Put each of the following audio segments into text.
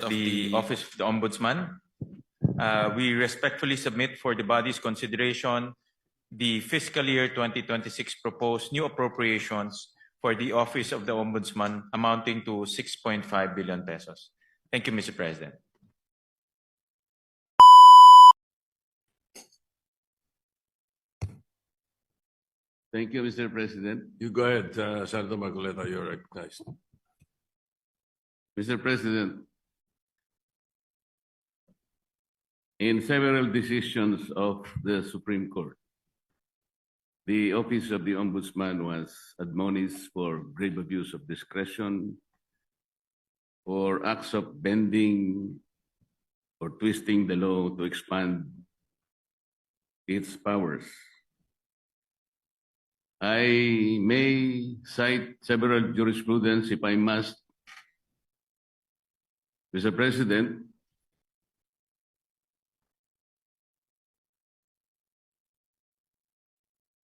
of the Office of the Ombudsman, we respectfully submit for the body's consideration the fiscal year 2026 proposed new appropriations for the Office of the Ombudsman amounting to 6.5 billion pesos. Thank you, Mr. President. Thank you, Mr. President. You go ahead, Senator Marcoleta, you're recognized. Mr. President, in several decisions of the Supreme Court, the Office of the Ombudsman was admonished for grave abuse of discretion or acts of bending or twisting the law to expand its powers. I may cite several jurisprudence if I must. Mr. President,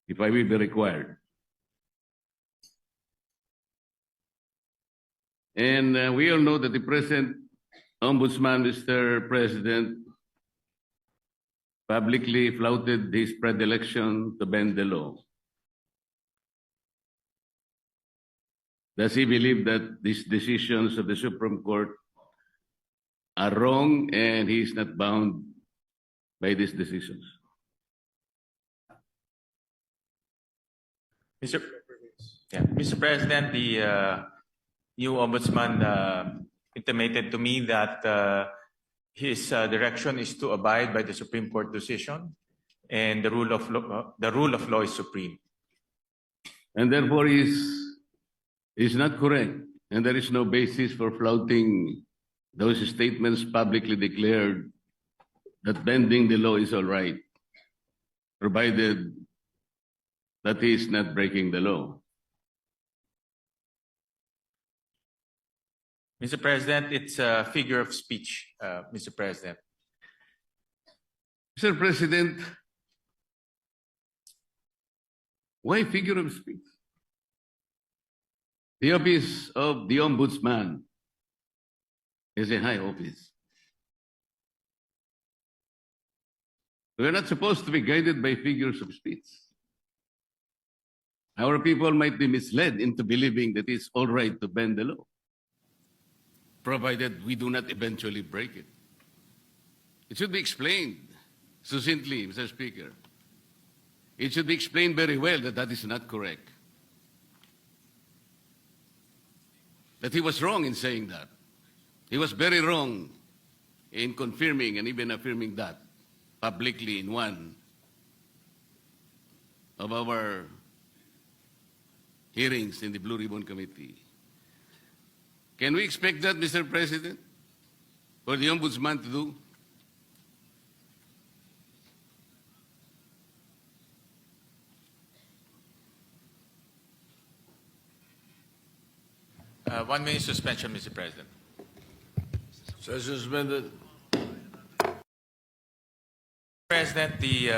if I will be required. And we all know that the present Ombudsman, Mr. President, publicly flouted his predilection to bend the law. Does he believe that these decisions of the Supreme Court are wrong and he is not bound by these decisions? Mr. President, the new ombudsman intimated to me that his direction is to abide by the Supreme Court decision, and the rule of law is supreme. And therefore is not correct, and there is no basis for flouting those statements publicly declared that bending the law is all right, provided that he is not breaking the law. Mr. President, it's a figure of speech, Mr. President. Mr. President, why figure of speech? The Office of the Ombudsman is a high office. We are not supposed to be guided by figures of speech. Our people might be misled into believing that it's all right to bend the law, provided we do not eventually break it. It should be explained succinctly, Mr. Speaker. It should be explained very well that that is not correct. That he was wrong in saying that. He was very wrong in confirming and even affirming that publicly in one of our hearings in the Blue Ribbon Committee. Can we expect that, Mr. President, for the Ombudsman to do? One minute suspension, Mr. President. Session suspended. President, the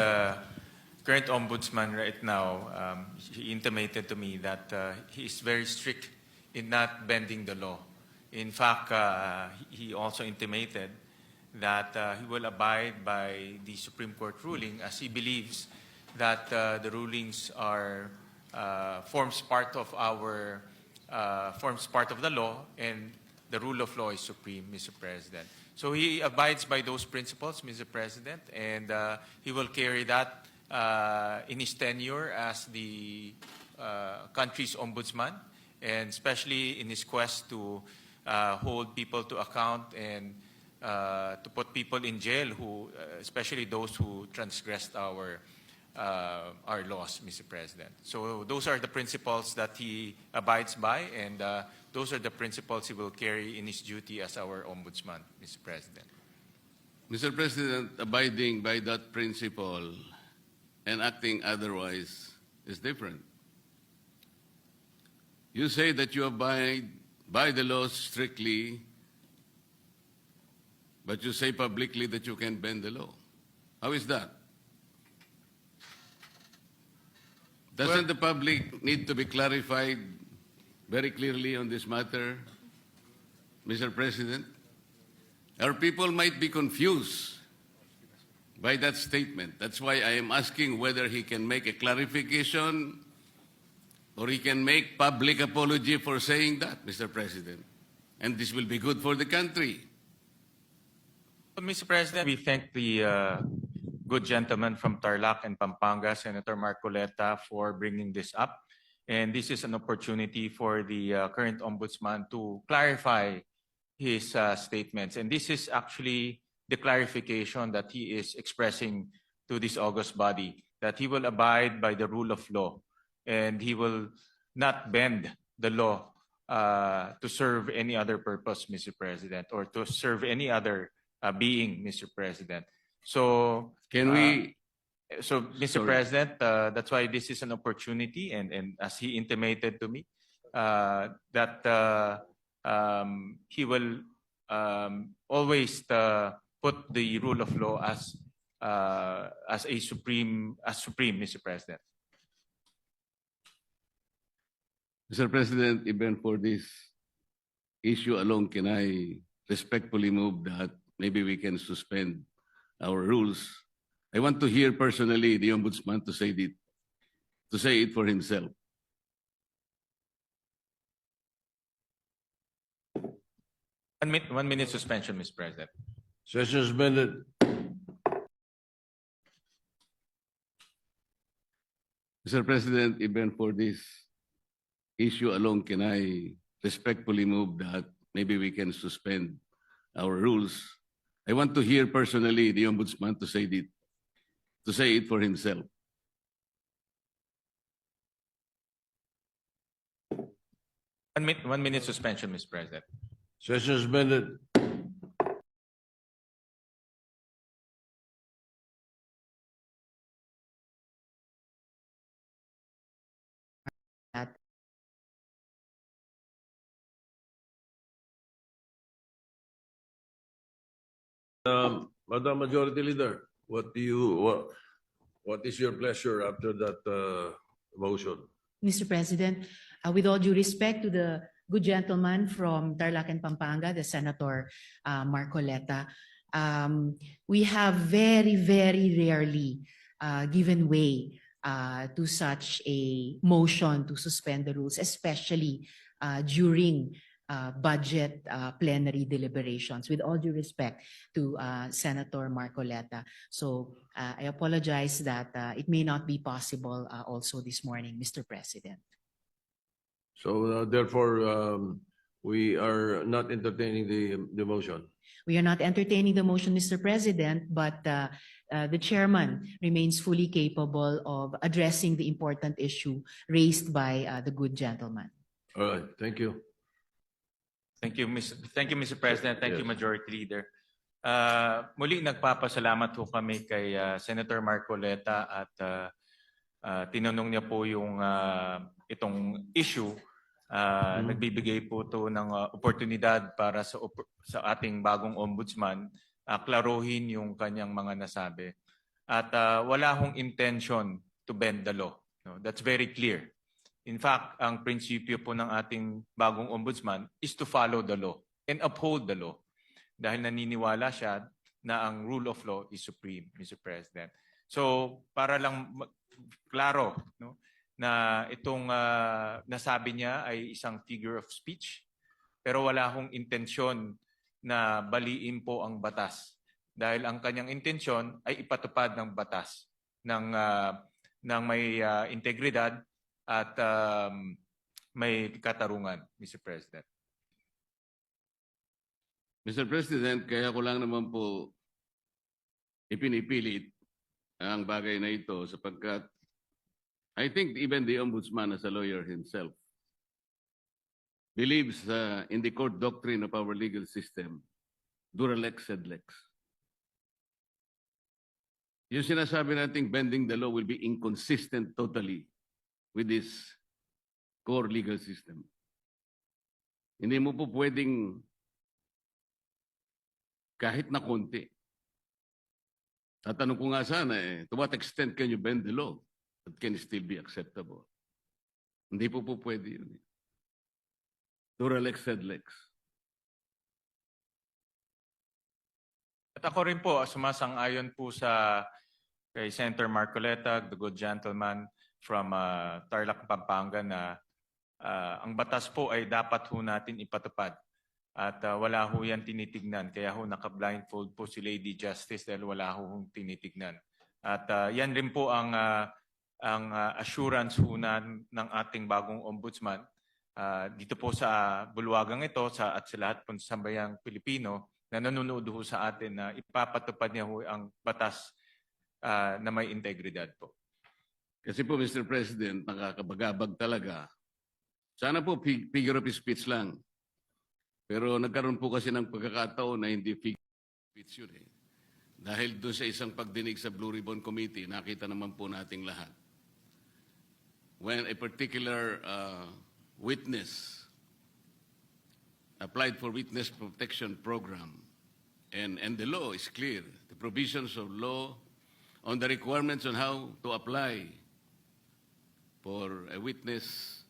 current ombudsman right now, he intimated to me that he is very strict in not bending the law. In fact, he also intimated that he will abide by the Supreme Court ruling, as he believes that the rulings are forms part of the law, and the rule of law is supreme, Mr. President. So he abides by those principles, Mr. President, and he will carry that in his tenure as the country's ombudsman, and especially in his quest to hold people to account and to put people in jail, who, especially those who transgressed our laws, Mr. President. So those are the principles that he abides by, and those are the principles he will carry in his duty as our ombudsman, Mr. President. Mr. President, abiding by that principle and acting otherwise is different. You say that you abide by the laws strictly, but you say publicly that you can bend the law. How is that? Doesn't the public need to be clarified very clearly on this matter, Mr. President? Our people might be confused by that statement. That's why I am asking whether he can make a clarification or he can make public apology for saying that, Mr. President. And this will be good for the country. Mr. President, we thank the good gentleman from Tarlac and Pampanga, Senator Marcoleta, for bringing this up. And this is an opportunity for the current ombudsman to clarify his statements. And this is actually the clarification that he is expressing to this august body, that he will abide by the rule of law and he will not bend the law to serve any other purpose, Mr. President, or to serve any other being, Mr. President. So, Can we, so Mr. Sorry. President, that's why this is an opportunity, and as he intimated to me, that he will always put the rule of law as supreme, Mr. President. Mr. President, even for this issue alone, can I respectfully move that maybe we can suspend our rules? I want to hear personally the ombudsman to say it for himself. One minute suspension, Mr. President. Session suspended. Mr. President, even for this issue alone, can I respectfully move that maybe we can suspend our rules? I want to hear personally the ombudsman to say it for himself. One minute suspension, Mr. President. Session suspended. Madam Majority Leader, what is your pleasure after that motion? Mr. President, with all due respect to the good gentleman from Tarlac and Pampanga, the Senator Marcoleta, we have very, very rarely given way to such a motion to suspend the rules, especially during budget plenary deliberations, with all due respect to Senator Marcoleta. So I apologize that it may not be possible also this morning, Mr. President. So therefore, we are not entertaining the motion. We are not entertaining the motion, Mr. President, but the chairman remains fully capable of addressing the important issue raised by the good gentleman. All right, thank you. Thank you, Mr. President. Thank you, Yes. Majority Leader. Muli nagpapasalamat po kami kay Senator Marcoleta at tinanong niya po yung itong issue. Nagbibigay po to ng oportunidad para sa ating bagong ombudsman klaruhin yung kanyang mga nasabi. At wala hong intention to bend the law. No? That's very clear. In fact, ang prinsipyo po ng ating bagong ombudsman is to follow the law and uphold the law. Dahil naniniwala siya na ang rule of law is supreme, Mr. President. So, para lang klaro, no, na itong nasabi niya ay isang figure of speech, pero wala hong intensyon na baliin po ang batas. Dahil ang kanyang intensyon ay ipatupad ng batas ng may integridad at may katarungan, Mr. President. Mr. President, kaya ko lang naman po ipinipilit ang bagay na ito sapagkat I think even the ombudsman as a lawyer himself believes in the court doctrine of our legal system, dura lex sed lex. Yung sinasabi nating bending the law will be inconsistent totally with this core legal system. Hindi mo po pwedeng kahit na konti. Tatanong ko nga sana to what extent can you bend the law that can still be acceptable? Hindi po pwede yun. Dura lex sed lex. ako rin po, sumasang-ayon po sa kay Senator Marcoleta, the good gentleman from Tarlac, Pampanga na ang batas po ay dapat ho natin ipatupad. At wala ho yan tinitignan. Kaya ho naka-blindfold po si Lady Justice dahil wala ho tinitignan. At yan rin po ang assurance ho ng ating bagong ombudsman. Dito po sa bulwagang ito at sa lahat po sa sambayang Pilipino na nanonood ho sa atin na ipapatupad niya ho ang batas na may integridad po. Kasi po, Mr. President, nakakabagabag talaga. Sana po figure of speech lang. Pero nagkaroon po kasi ng pagkakataon na hindi figure of speech yun eh. Dahil doon sa isang pagdinig sa Blue Ribbon Committee, nakita naman po nating lahat. When a particular witness applied for witness protection program, and the law is clear, the provisions of law on the requirements on how to apply for a witness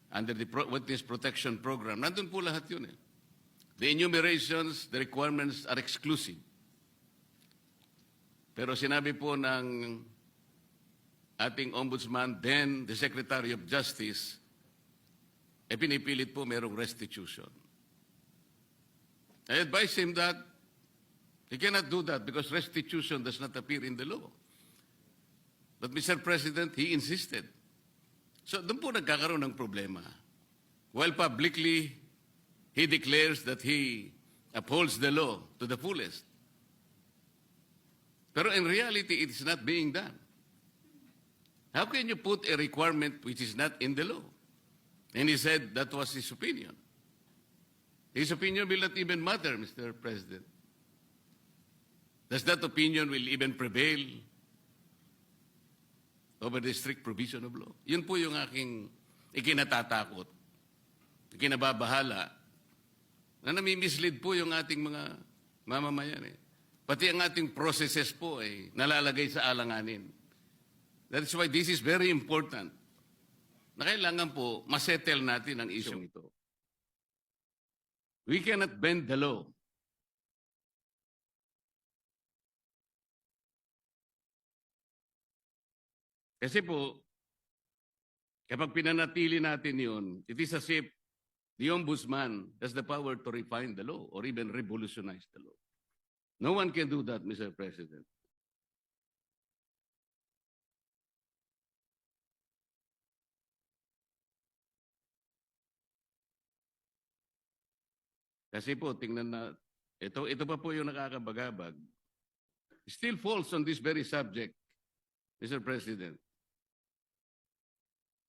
under the witness protection program. Nandun po lahat yun eh. The enumerations, the requirements are exclusive. Pero sinabi po ng ating ombudsman, then the Secretary of Justice, pinipilit po merong restitution. I advise him that he cannot do that because restitution does not appear in the law. But Mr. President, he insisted. So doon po nagkakaroon ng problema. While publicly, he declares that he upholds the law to the fullest. Pero in reality, it is not being done. How can you put a requirement which is not in the law? And he said that was his opinion. His opinion will not even matter, Mr. President. Does that opinion will even prevail over the strict provision of law? Yun po yung aking ikinatatakot, ikinababahala, na nami-mislead po yung ating mga mamamayan eh. Pati ang ating processes po ay nalalagay sa alanganin. That's why this is very important. Na kailangan po masettle natin ang issue ito. We cannot bend the law. Kasi po, kapag pinanatili natin yun, it is as if the ombudsman has the power to refine the law or even revolutionize the law. No one can do that, Mr. President. Kasi po, tingnan na, ito pa po yung nakakabagabag. Still falls on this very subject, Mr. President.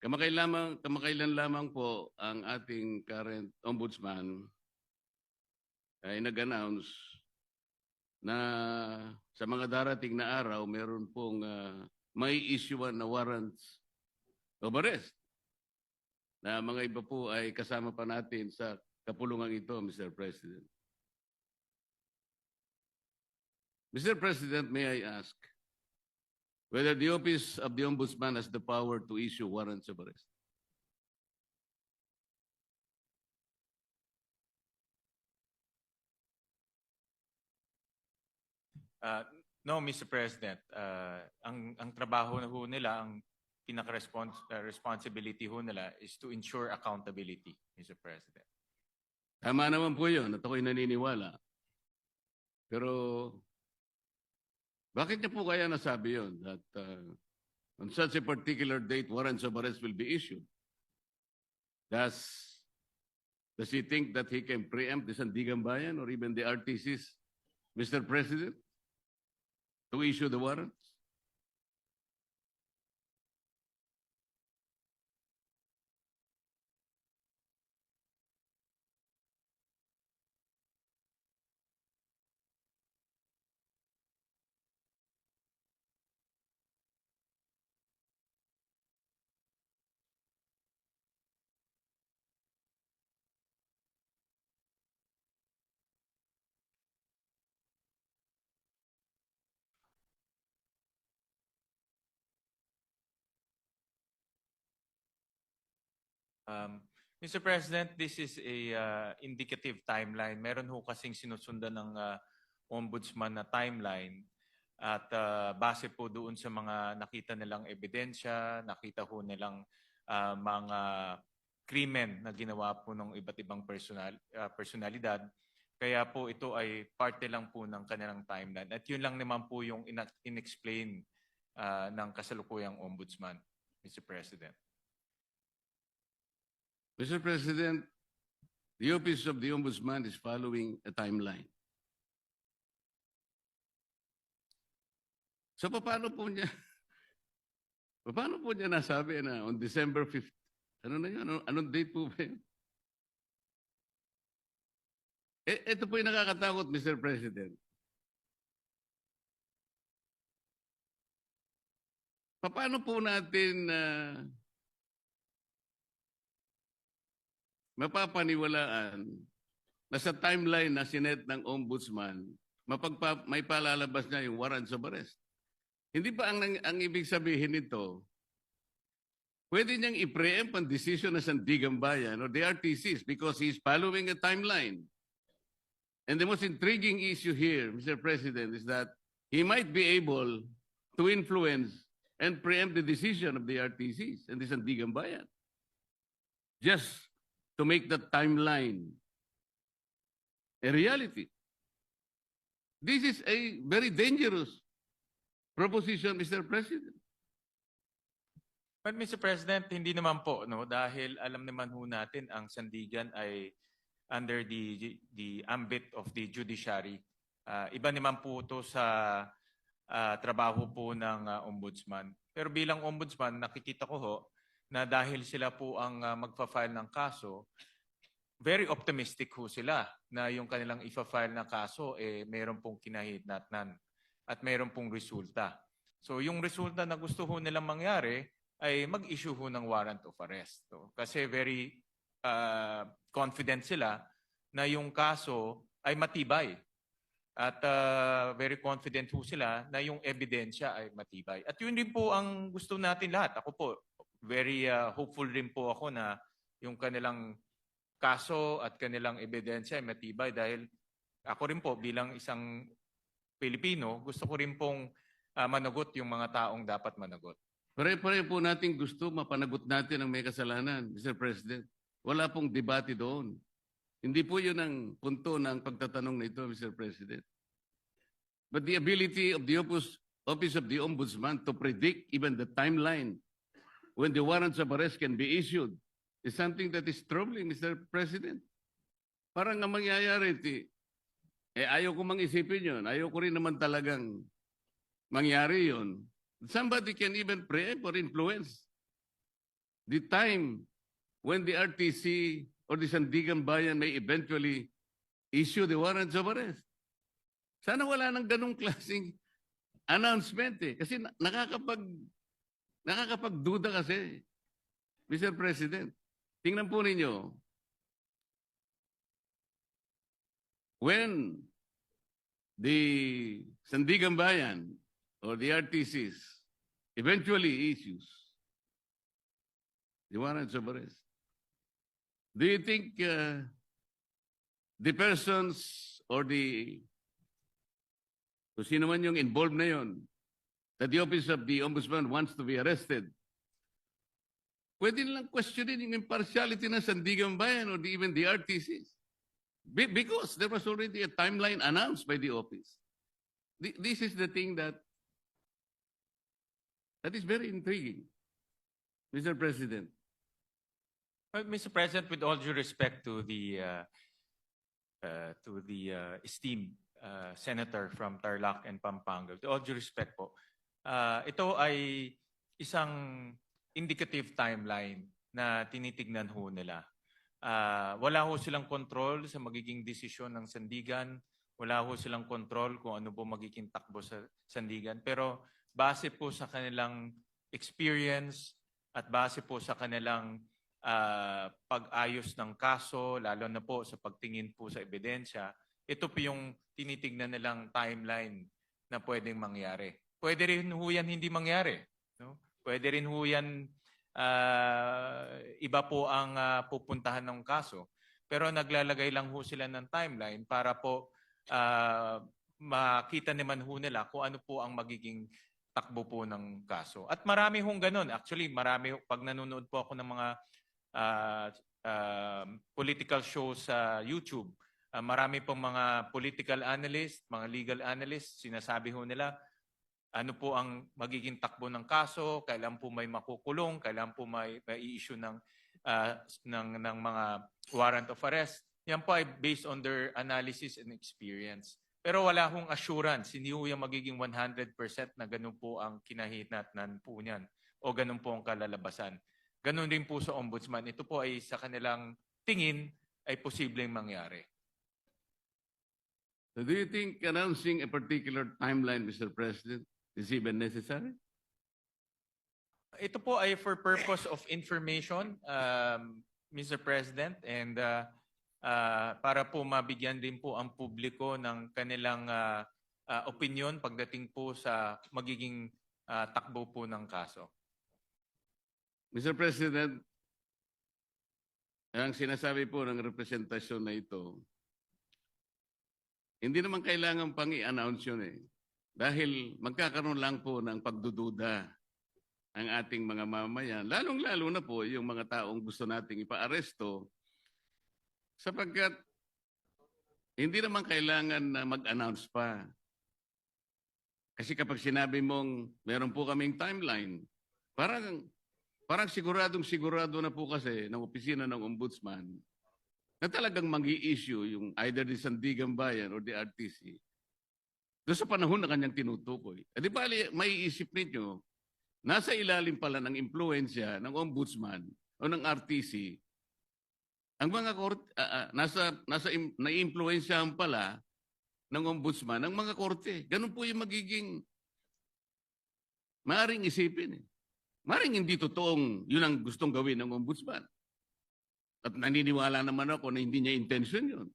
Kamakailan lamang po ang ating current ombudsman ay nag-announce na sa mga darating na araw, meron pong may issuean na warrants of arrest. Na mga iba po ay kasama pa natin sa kapulungan ito, Mr. President. Mr. President, may I ask whether the Office of the Ombudsman has the power to issue warrants of arrest? No, Mr. President. Ang trabaho na ho nila, ang pinaka-responsibility ho nila is to ensure accountability, Mr. President. Tama naman po yun at ako'y naniniwala. Pero bakit niya po kaya nasabi yun? That on such a particular date, warrants of arrest will be issued. Does he think that he can preempt the Sandigan Bayan or even the RTCs, Mr. President, to issue the warrants? Mr. President, this is a indicative timeline. Meron ho kasing sinusundan ng ombudsman na timeline at base po doon sa mga nakita nilang ebidensya, nakita ho nilang mga krimen na ginawa po ng iba't ibang personalidad. Kaya po ito ay parte lang po ng kanilang timeline. At yun lang naman po yung inexplain ng kasalukuyang ombudsman, Mr. President. Mr. President, the Office of the Ombudsman is following a timeline. So paano po niya nasabi na on December 5th? Ano na yun? Anong date po ba yun? Ito po yung nakakatakot, Mr. President. Paano po natin mapapaniwalaan na sa timeline na sinet ng ombudsman, may palalabas niya yung warrants of arrest? Hindi ba ang ibig sabihin nito, pwede niyang i-preempt ang decision ng Sandigan Bayan or the RTCs because he's following a timeline. And the most intriguing issue here, Mr. President, is that he might be able to influence and preempt the decision of the RTCs and the Sandigan Bayan just to make that timeline a reality. This is a very dangerous proposition, Mr. President. But Mr. President, hindi naman po, no, dahil alam naman ho natin ang Sandigan ay under the ambit of the judiciary. Iba naman po ito sa trabaho po ng ombudsman. Pero bilang ombudsman, nakikita ko ho na dahil sila po ang magfa-file ng kaso, very optimistic ho sila na yung kanilang ifa-file na kaso mayroon pong kinahitnatnan at mayroon pong resulta. So yung resulta na gusto ho nilang mangyari ay mag-issue ho ng warrant of arrest. So, kasi very confident sila na yung kaso ay matibay. At very confident ho sila na yung ebidensya ay matibay. At yun din po ang gusto natin lahat. Ako po, very hopeful rin po ako na yung kanilang kaso at kanilang ebidensya ay matibay dahil ako rin po bilang isang Pilipino, gusto ko rin pong managot yung mga taong dapat managot. Pare-pare po natin gusto mapanagot natin ang may kasalanan, Mr. President. Wala pong debate doon. Hindi po yun ang punto ng pagtatanong na ito, Mr. President. But the ability of the Office of the Ombudsman to predict even the timeline when the warrants of arrest can be issued is something that is troubling, Mr. President. Parang ang mangyayari, ayaw ko mang isipin yun. Ayaw ko rin naman talagang mangyari yun. Somebody can even preempt or influence the time when the RTC or the Sandigan Bayan may eventually issue the warrants of arrest. Sana wala nang ganong klaseng announcement eh. Kasi nakakapagduda kasi, Mr. President. Tingnan po ninyo, when the Sandigan Bayan or the RTCs eventually issues the warrants of arrest, do you think the persons or kung sino man yung involved na yun, that the Office of the Ombudsman wants to be arrested, pwede nilang questionin yung impartiality ng Sandigan Bayan or even the RTCs? Because there was already a timeline announced by the office. This is the thing that is very intriguing, Mr. President. Well, Mr. President, with all due respect to the esteemed senator from Tarlac and Pampanga, with all due respect po, ito ay isang indicative timeline na tinitignan ho nila. Wala ho silang control sa magiging desisyon ng Sandigan. Wala ho silang control kung ano po magiging takbo sa Sandigan. Pero base po sa kanilang experience at base po sa kanilang pag-ayos ng kaso, lalo na po sa pagtingin po sa ebidensya, ito po yung tinitignan nilang timeline na pwedeng mangyari. Pwede rin ho yan hindi mangyari. No? Pwede rin ho yan iba po ang pupuntahan ng kaso. Pero naglalagay lang ho sila ng timeline para po makita naman ho nila kung ano po ang magiging takbo po ng kaso. At marami hong ganun. Actually, marami, pag nanonood po ako ng mga political shows sa YouTube, marami pong mga political analyst, mga legal analyst, sinasabi ho nila, ano po ang magiging takbo ng kaso, kailan po may makukulong, kailan po may i-issue ng mga warrant of arrest. Yan po ay based on their analysis and experience. Pero wala hong assurance, hindi ho yung magiging 100% na ganun po ang kinahinatnan po niyan o ganun po ang kalalabasan. Ganun din po sa ombudsman. Ito po ay sa kanilang tingin ay posibleng mangyari. So do you think announcing a particular timeline, Mr. President, is even necessary? Ito po ay for purpose of information, Mr. President, and para po mabigyan din po ang publiko ng kanilang opinion pagdating po sa magiging takbo po ng kaso. Mr. President, ang sinasabi po ng representasyon na ito, hindi naman kailangan pang i-announce yun eh. Dahil magkakaroon lang po ng pagdududa ang ating mga mamamayan, lalong-lalo na po yung mga taong gusto nating ipaaresto, sapagkat hindi naman kailangan na mag-announce pa. Kasi kapag sinabi mong meron po kaming timeline, parang siguradong-sigurado na po kasi ng opisina ng ombudsman na talagang mag-i-issue yung either the Sandigan Bayan or the RTC doon sa panahon na kanyang tinutukoy. Di bali, maiisip ninyo, nasa ilalim pala ng impluensya ng ombudsman o ng RTC, ang mga korte, naiimpluensyahan pala ng ombudsman ang mga korte. Ganun po yung magiging maaring isipin. Maaring hindi totoong yun ang gustong gawin ng ombudsman. At naniniwala naman ako na hindi niya intention yun.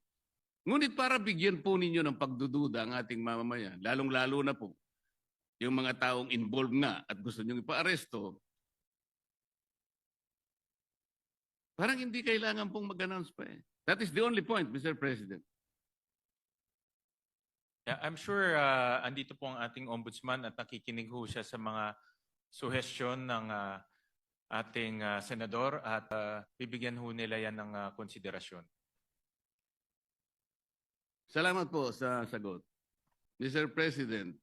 Ngunit para bigyan po ninyo ng pagdududa ang ating mamamayan, lalong-lalo na po yung mga taong involved nga at gusto nyo ipa-aresto, parang hindi kailangan pong mag-announce pa eh. That is the only point, Mr. President. Yeah, I'm sure andito po ang ating ombudsman at nakikinig ho siya sa mga suhestyon ng ating senador at bibigyan ho nila yan ng konsiderasyon. Salamat po sa sagot. Mr. President,